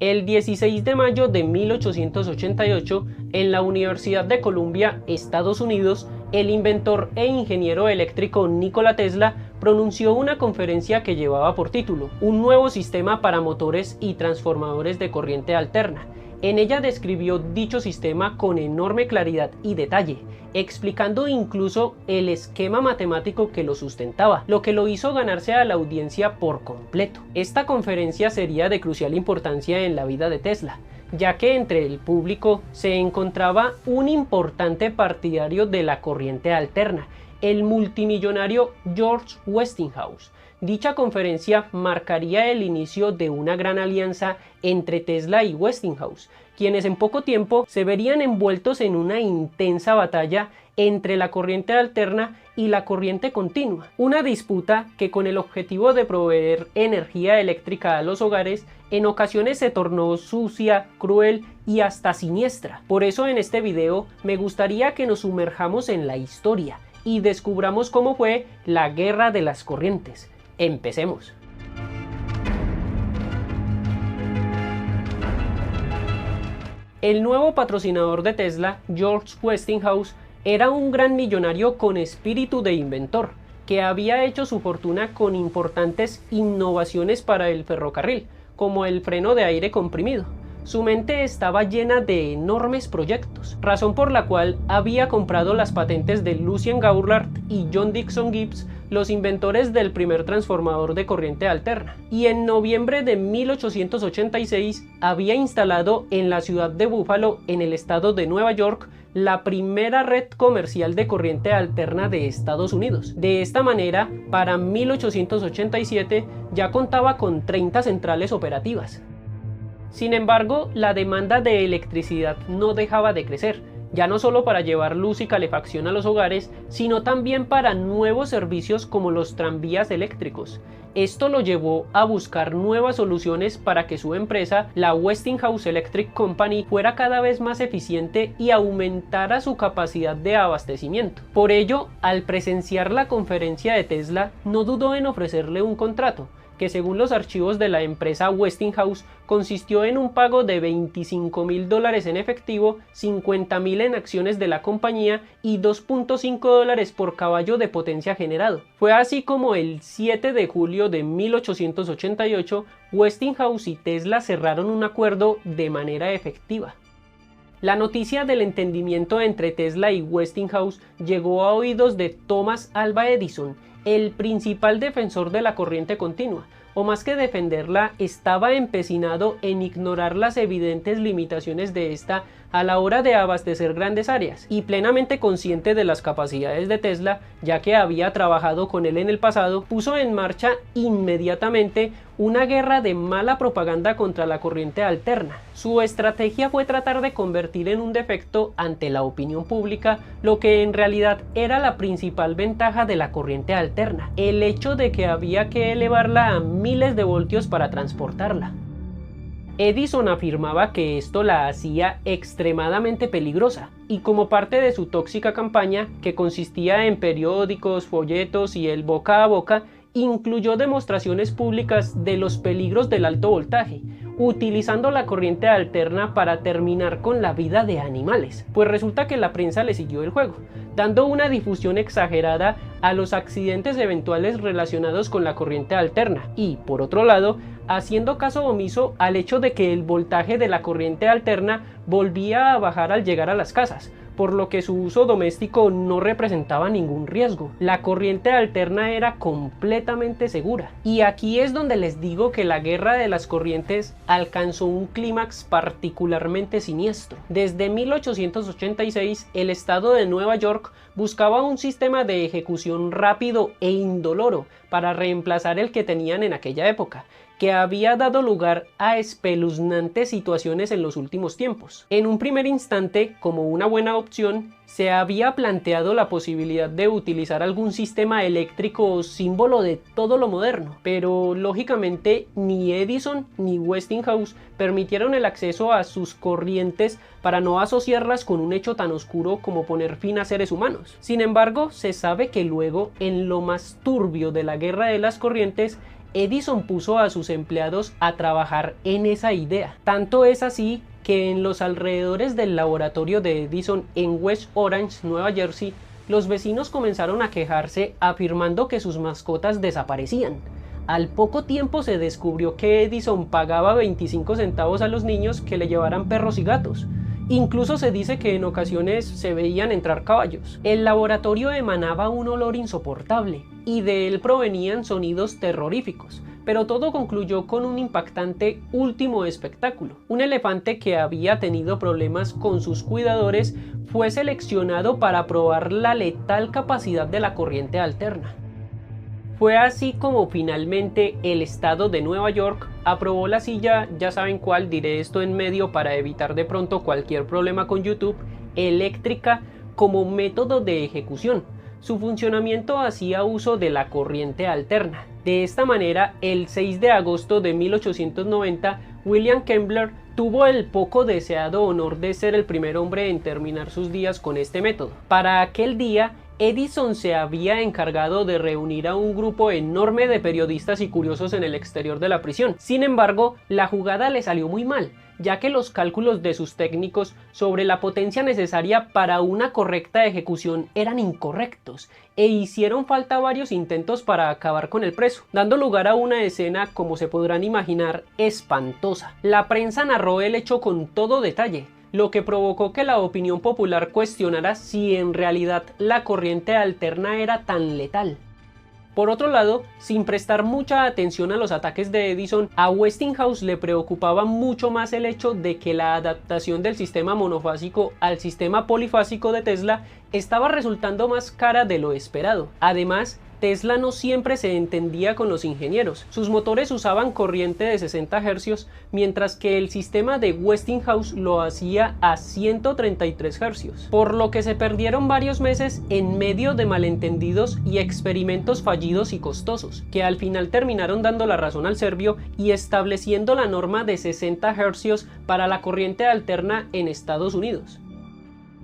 El 16 de mayo de 1888, en la Universidad de Columbia, Estados Unidos, el inventor e ingeniero eléctrico Nikola Tesla pronunció una conferencia que llevaba por título "Un nuevo sistema para motores y transformadores de corriente alterna". En ella describió dicho sistema con enorme claridad y detalle, explicando incluso el esquema matemático que lo sustentaba, lo que lo hizo ganarse a la audiencia por completo. Esta conferencia sería de crucial importancia en la vida de Tesla, ya que entre el público se encontraba un importante partidario de la corriente alterna, el multimillonario George Westinghouse. Dicha conferencia marcaría el inicio de una gran alianza entre Tesla y Westinghouse, quienes en poco tiempo se verían envueltos en una intensa batalla entre la corriente alterna y la corriente continua, una disputa que, con el objetivo de proveer energía eléctrica a los hogares, en ocasiones se tornó sucia, cruel y hasta siniestra. Por eso en este video me gustaría que nos sumerjamos en la historia y descubramos cómo fue la Guerra de las Corrientes. Empecemos. El nuevo patrocinador de Tesla, George Westinghouse, era un gran millonario con espíritu de inventor, que había hecho su fortuna con importantes innovaciones para el ferrocarril, como el freno de aire comprimido. Su mente estaba llena de enormes proyectos, razón por la cual había comprado las patentes de Lucien Gaulard y John Dixon Gibbs, los inventores del primer transformador de corriente alterna, y en noviembre de 1886 había instalado en la ciudad de Buffalo, en el estado de Nueva York, la primera red comercial de corriente alterna de Estados Unidos. De esta manera, para 1887 ya contaba con 30 centrales operativas. Sin embargo, la demanda de electricidad no dejaba de crecer, ya no solo para llevar luz y calefacción a los hogares, sino también para nuevos servicios como los tranvías eléctricos. Esto lo llevó a buscar nuevas soluciones para que su empresa, la Westinghouse Electric Company, fuera cada vez más eficiente y aumentara su capacidad de abastecimiento. Por ello, al presenciar la conferencia de Tesla, no dudó en ofrecerle un contrato, que según los archivos de la empresa Westinghouse consistió en un pago de $25.000 en efectivo, $50.000 en acciones de la compañía y $2.5 por caballo de potencia generado. Fue así como el 7 de julio de 1888 Westinghouse y Tesla cerraron un acuerdo de manera efectiva. La noticia del entendimiento entre Tesla y Westinghouse llegó a oídos de Thomas Alva Edison, el principal defensor de la corriente continua, o más que defenderla, estaba empecinado en ignorar las evidentes limitaciones de esta a la hora de abastecer grandes áreas, y plenamente consciente de las capacidades de Tesla, ya que había trabajado con él en el pasado, puso en marcha inmediatamente una guerra de mala propaganda contra la corriente alterna. Su estrategia fue tratar de convertir en un defecto ante la opinión pública lo que en realidad era la principal ventaja de la corriente alterna, el hecho de que había que elevarla a miles de voltios para transportarla. Edison afirmaba que esto la hacía extremadamente peligrosa, y como parte de su tóxica campaña, que consistía en periódicos, folletos y el boca a boca, incluyó demostraciones públicas de los peligros del alto voltaje, utilizando la corriente alterna para terminar con la vida de animales. Pues resulta que la prensa le siguió el juego, dando una difusión exagerada a los accidentes eventuales relacionados con la corriente alterna y, por otro lado, haciendo caso omiso al hecho de que el voltaje de la corriente alterna volvía a bajar al llegar a las casas, por lo que su uso doméstico no representaba ningún riesgo. La corriente alterna era completamente segura. Y aquí es donde les digo que la guerra de las corrientes alcanzó un clímax particularmente siniestro. Desde 1886, el estado de Nueva York buscaba un sistema de ejecución rápido e indoloro para reemplazar el que tenían en aquella época, que había dado lugar a espeluznantes situaciones en los últimos tiempos. En un primer instante, como una buena opción, se había planteado la posibilidad de utilizar algún sistema eléctrico símbolo de todo lo moderno, pero lógicamente ni Edison ni Westinghouse permitieron el acceso a sus corrientes para no asociarlas con un hecho tan oscuro como poner fin a seres humanos. Sin embargo, se sabe que luego, en lo más turbio de la guerra de las corrientes, Edison puso a sus empleados a trabajar en esa idea. Tanto es así que en los alrededores del laboratorio de Edison en West Orange, Nueva Jersey, los vecinos comenzaron a quejarse afirmando que sus mascotas desaparecían. Al poco tiempo se descubrió que Edison pagaba 25 centavos a los niños que le llevaran perros y gatos. Incluso se dice que en ocasiones se veían entrar caballos. El laboratorio emanaba un olor insoportable y de él provenían sonidos terroríficos, pero todo concluyó con un impactante último espectáculo. Un elefante que había tenido problemas con sus cuidadores fue seleccionado para probar la letal capacidad de la corriente alterna. Fue así como finalmente el estado de Nueva York aprobó la silla, ya saben cuál, diré esto en medio para evitar de pronto cualquier problema con YouTube, eléctrica como método de ejecución. Su funcionamiento hacía uso de la corriente alterna. De esta manera, el 6 de agosto de 1890, William Kembler tuvo el poco deseado honor de ser el primer hombre en terminar sus días con este método. Para aquel día, Edison se había encargado de reunir a un grupo enorme de periodistas y curiosos en el exterior de la prisión. Sin embargo, la jugada le salió muy mal, ya que los cálculos de sus técnicos sobre la potencia necesaria para una correcta ejecución eran incorrectos, e hicieron falta varios intentos para acabar con el preso, dando lugar a una escena, como se podrán imaginar, espantosa. La prensa narró el hecho con todo detalle, lo que provocó que la opinión popular cuestionara si en realidad la corriente alterna era tan letal. Por otro lado, sin prestar mucha atención a los ataques de Edison, a Westinghouse le preocupaba mucho más el hecho de que la adaptación del sistema monofásico al sistema polifásico de Tesla estaba resultando más cara de lo esperado. Además, Tesla no siempre se entendía con los ingenieros. Sus motores usaban corriente de 60 Hz, mientras que el sistema de Westinghouse lo hacía a 133 Hz, por lo que se perdieron varios meses en medio de malentendidos y experimentos fallidos y costosos, que al final terminaron dando la razón al serbio y estableciendo la norma de 60 Hz para la corriente alterna en Estados Unidos.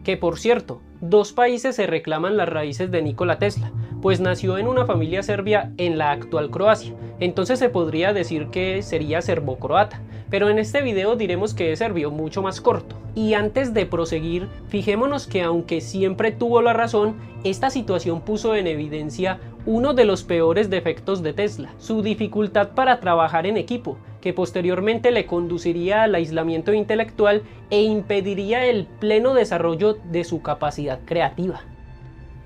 Que por cierto, dos países se reclaman las raíces de Nikola Tesla, pues nació en una familia serbia en la actual Croacia, entonces se podría decir que sería serbo-croata, pero en este video diremos que es serbio, mucho más corto. Y antes de proseguir, fijémonos que aunque siempre tuvo la razón, esta situación puso en evidencia uno de los peores defectos de Tesla, su dificultad para trabajar en equipo, que posteriormente le conduciría al aislamiento intelectual e impediría el pleno desarrollo de su capacidad creativa.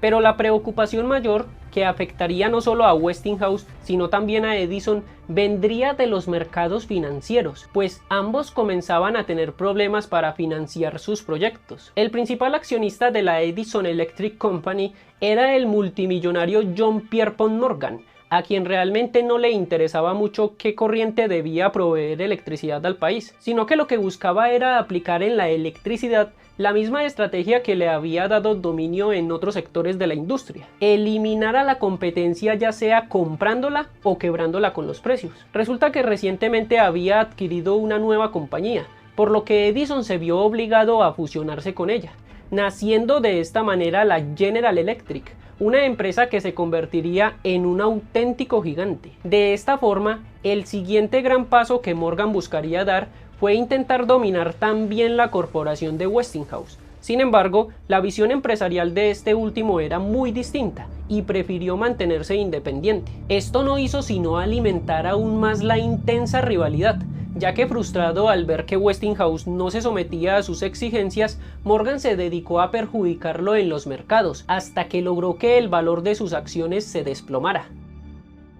Pero la preocupación mayor, que afectaría no solo a Westinghouse, sino también a Edison, vendría de los mercados financieros, pues ambos comenzaban a tener problemas para financiar sus proyectos. El principal accionista de la Edison Electric Company era el multimillonario John Pierpont Morgan, a quien realmente no le interesaba mucho qué corriente debía proveer electricidad al país, sino que lo que buscaba era aplicar en la electricidad la misma estrategia que le había dado dominio en otros sectores de la industria: eliminar a la competencia, ya sea comprándola o quebrándola con los precios. Resulta que recientemente había adquirido una nueva compañía, por lo que Edison se vio obligado a fusionarse con ella, naciendo de esta manera la General Electric, una empresa que se convertiría en un auténtico gigante. De esta forma, el siguiente gran paso que Morgan buscaría dar fue intentar dominar también la corporación de Westinghouse. Sin embargo, la visión empresarial de este último era muy distinta y prefirió mantenerse independiente. Esto no hizo sino alimentar aún más la intensa rivalidad, ya que frustrado al ver que Westinghouse no se sometía a sus exigencias, Morgan se dedicó a perjudicarlo en los mercados, hasta que logró que el valor de sus acciones se desplomara.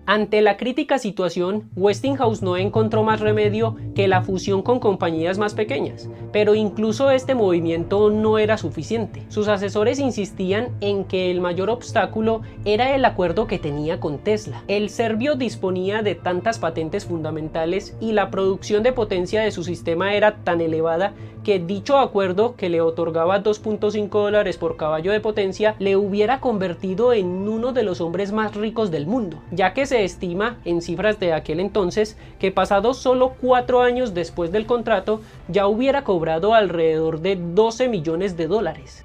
Ante la crítica situación, Westinghouse no encontró más remedio que la fusión con compañías más pequeñas, pero incluso este movimiento no era suficiente. Sus asesores insistían en que el mayor obstáculo era el acuerdo que tenía con Tesla. El serbio disponía de tantas patentes fundamentales y la producción de potencia de su sistema era tan elevada que dicho acuerdo, que le otorgaba $2.5 por caballo de potencia, le hubiera convertido en uno de los hombres más ricos del mundo, ya que se estima, en cifras de aquel entonces, que pasados solo 4 años después del contrato, ya hubiera cobrado alrededor de $12 millones.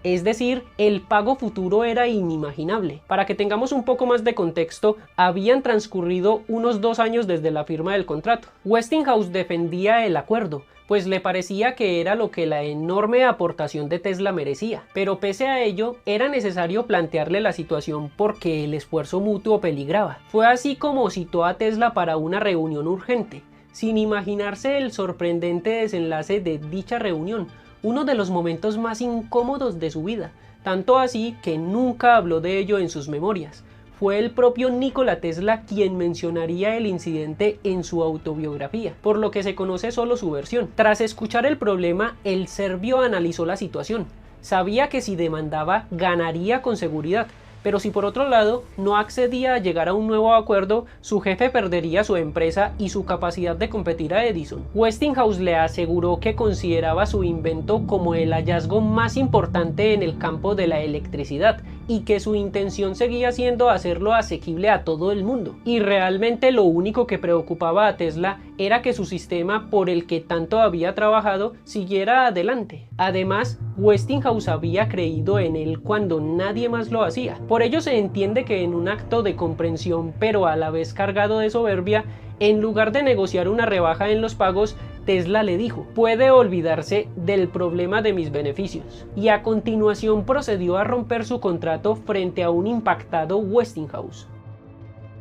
Es decir, el pago futuro era inimaginable. Para que tengamos un poco más de contexto, habían transcurrido unos 2 años desde la firma del contrato. Westinghouse defendía el acuerdo, pues le parecía que era lo que la enorme aportación de Tesla merecía. Pero pese a ello, era necesario plantearle la situación porque el esfuerzo mutuo peligraba. Fue así como citó a Tesla para una reunión urgente, sin imaginarse el sorprendente desenlace de dicha reunión, uno de los momentos más incómodos de su vida, tanto así que nunca habló de ello en sus memorias. Fue el propio Nikola Tesla quien mencionaría el incidente en su autobiografía, por lo que se conoce solo su versión. Tras escuchar el problema, el serbio analizó la situación. Sabía que si demandaba, ganaría con seguridad, pero si por otro lado no accedía a llegar a un nuevo acuerdo, su jefe perdería su empresa y su capacidad de competir a Edison. Westinghouse le aseguró que consideraba su invento como el hallazgo más importante en el campo de la electricidad y que su intención seguía siendo hacerlo asequible a todo el mundo. Y realmente lo único que preocupaba a Tesla era que su sistema, por el que tanto había trabajado, siguiera adelante. Además, Westinghouse había creído en él cuando nadie más lo hacía. Por ello se entiende que en un acto de comprensión, pero a la vez cargado de soberbia, en lugar de negociar una rebaja en los pagos, Tesla le dijo: puede olvidarse del problema de mis beneficios. Y a continuación procedió a romper su contrato frente a un impactado Westinghouse.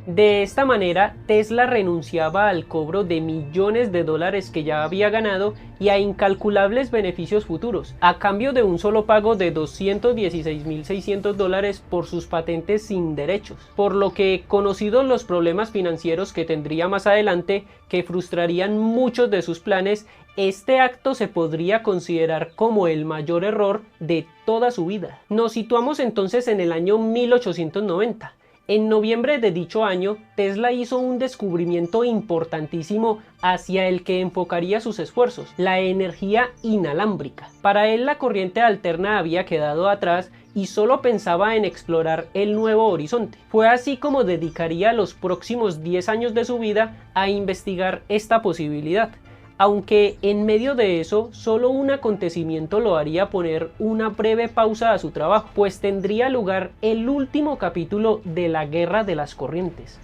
De esta manera, Tesla renunciaba al cobro de millones de dólares que ya había ganado y a incalculables beneficios futuros, a cambio de un solo pago de $216.600 por sus patentes sin derechos, por lo que, conocidos los problemas financieros que tendría más adelante, que frustrarían muchos de sus planes, este acto se podría considerar como el mayor error de toda su vida. Nos situamos entonces en el año 1890. En noviembre de dicho año, Tesla hizo un descubrimiento importantísimo hacia el que enfocaría sus esfuerzos: la energía inalámbrica. Para él la corriente alterna había quedado atrás y solo pensaba en explorar el nuevo horizonte. Fue así como dedicaría los próximos 10 años de su vida a investigar esta posibilidad. Aunque en medio de eso, solo un acontecimiento lo haría poner una breve pausa a su trabajo, pues tendría lugar el último capítulo de la Guerra de las Corrientes.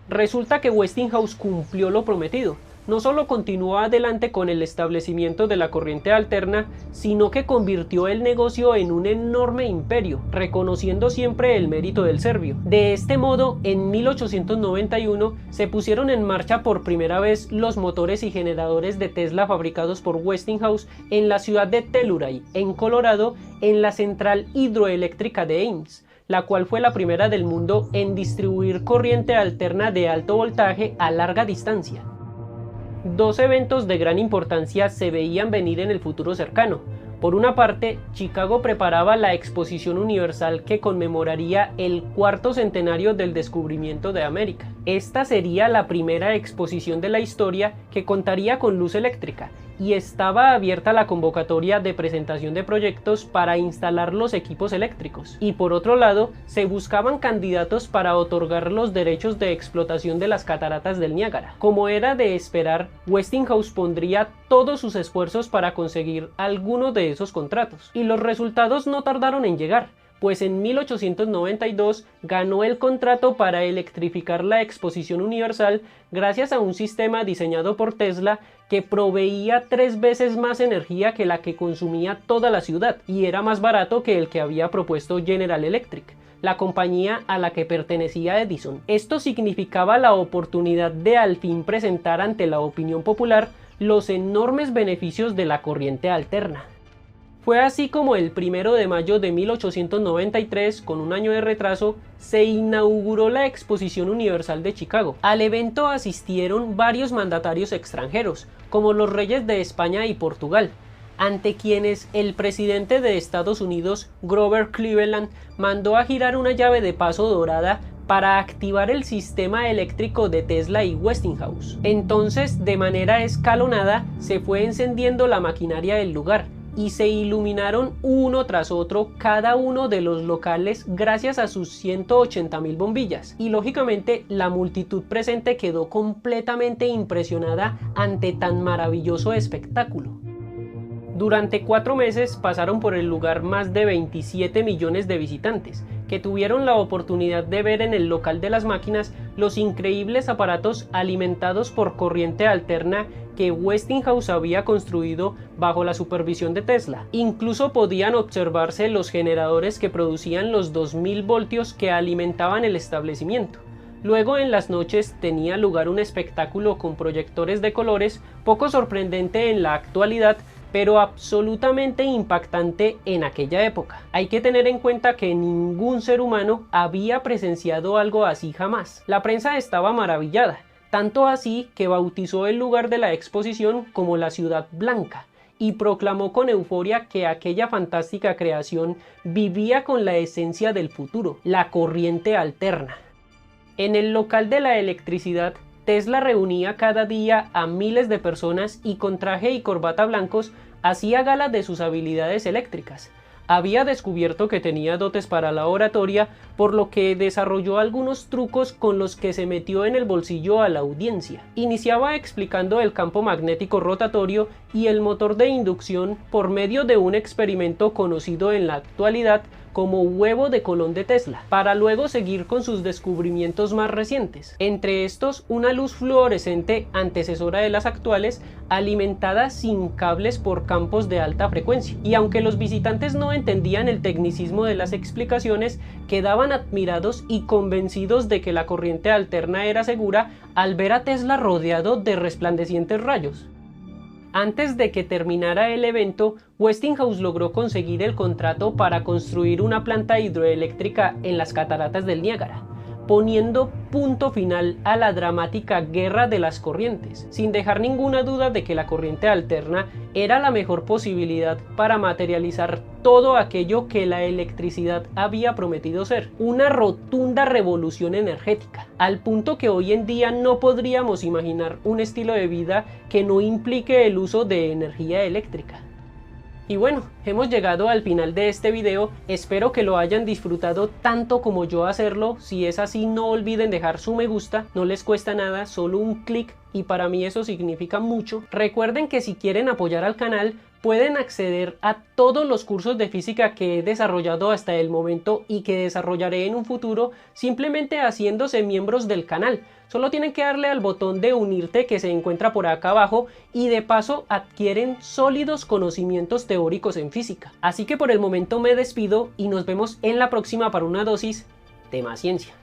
Resulta que Westinghouse cumplió lo prometido. No solo continuó adelante con el establecimiento de la corriente alterna, sino que convirtió el negocio en un enorme imperio, reconociendo siempre el mérito del serbio. De este modo, en 1891 se pusieron en marcha por primera vez los motores y generadores de Tesla fabricados por Westinghouse en la ciudad de Telluride, en Colorado, en la central hidroeléctrica de Ames, la cual fue la primera del mundo en distribuir corriente alterna de alto voltaje a larga distancia. Dos eventos de gran importancia se veían venir en el futuro cercano. Por una parte, Chicago preparaba la Exposición Universal que conmemoraría el 4º centenario del descubrimiento de América. Esta sería la primera exposición de la historia que contaría con luz eléctrica, y estaba abierta la convocatoria de presentación de proyectos para instalar los equipos eléctricos. Y por otro lado, se buscaban candidatos para otorgar los derechos de explotación de las cataratas del Niágara. Como era de esperar, Westinghouse pondría todos sus esfuerzos para conseguir alguno de esos contratos. Y los resultados no tardaron en llegar, pues en 1892 ganó el contrato para electrificar la Exposición Universal gracias a un sistema diseñado por Tesla que proveía 3 veces más energía que la que consumía toda la ciudad y era más barato que el que había propuesto General Electric, la compañía a la que pertenecía Edison. Esto significaba la oportunidad de al fin presentar ante la opinión popular los enormes beneficios de la corriente alterna. Fue así como el 1 de mayo de 1893, con un año de retraso, se inauguró la Exposición Universal de Chicago. Al evento asistieron varios mandatarios extranjeros, como los reyes de España y Portugal, ante quienes el presidente de Estados Unidos, Grover Cleveland, mandó a girar una llave de paso dorada para activar el sistema eléctrico de Tesla y Westinghouse. Entonces, de manera escalonada, se fue encendiendo la maquinaria del lugar y se iluminaron uno tras otro cada uno de los locales gracias a sus 180.000 bombillas. Y lógicamente la multitud presente quedó completamente impresionada ante tan maravilloso espectáculo. Durante 4 meses pasaron por el lugar más de 27 millones de visitantes, que tuvieron la oportunidad de ver en el local de las máquinas los increíbles aparatos alimentados por corriente alterna que Westinghouse había construido bajo la supervisión de Tesla. Incluso podían observarse los generadores que producían los 2000 voltios que alimentaban el establecimiento. Luego en las noches tenía lugar un espectáculo con proyectores de colores, poco sorprendente en la actualidad, pero absolutamente impactante en aquella época. Hay que tener en cuenta que ningún ser humano había presenciado algo así jamás. La prensa estaba maravillada, tanto así que bautizó el lugar de la exposición como la Ciudad Blanca y proclamó con euforia que aquella fantástica creación vivía con la esencia del futuro, la corriente alterna. En el local de la electricidad, Tesla reunía cada día a miles de personas y con traje y corbata blancos hacía gala de sus habilidades eléctricas. Había descubierto que tenía dotes para la oratoria, por lo que desarrolló algunos trucos con los que se metió en el bolsillo a la audiencia. Iniciaba explicando el campo magnético rotatorio y el motor de inducción por medio de un experimento conocido en la actualidad como huevo de Colón de Tesla, para luego seguir con sus descubrimientos más recientes. Entre estos, una luz fluorescente antecesora de las actuales, alimentada sin cables por campos de alta frecuencia. Y aunque los visitantes no entendían el tecnicismo de las explicaciones, quedaban admirados y convencidos de que la corriente alterna era segura al ver a Tesla rodeado de resplandecientes rayos. Antes de que terminara el evento, Westinghouse logró conseguir el contrato para construir una planta hidroeléctrica en las cataratas del Niágara, poniendo punto final a la dramática guerra de las corrientes, sin dejar ninguna duda de que la corriente alterna era la mejor posibilidad para materializar todo aquello que la electricidad había prometido ser, una rotunda revolución energética, al punto que hoy en día no podríamos imaginar un estilo de vida que no implique el uso de energía eléctrica. Y bueno, hemos llegado al final de este video, espero que lo hayan disfrutado tanto como yo hacerlo. Si es así, no olviden dejar su me gusta, no les cuesta nada, solo un clic y para mí eso significa mucho. Recuerden que si quieren apoyar al canal, pueden acceder a todos los cursos de física que he desarrollado hasta el momento y que desarrollaré en un futuro simplemente haciéndose miembros del canal. Solo tienen que darle al botón de unirte que se encuentra por acá abajo y de paso adquieren sólidos conocimientos teóricos en física. Así que por el momento me despido y nos vemos en la próxima para una dosis de más ciencia.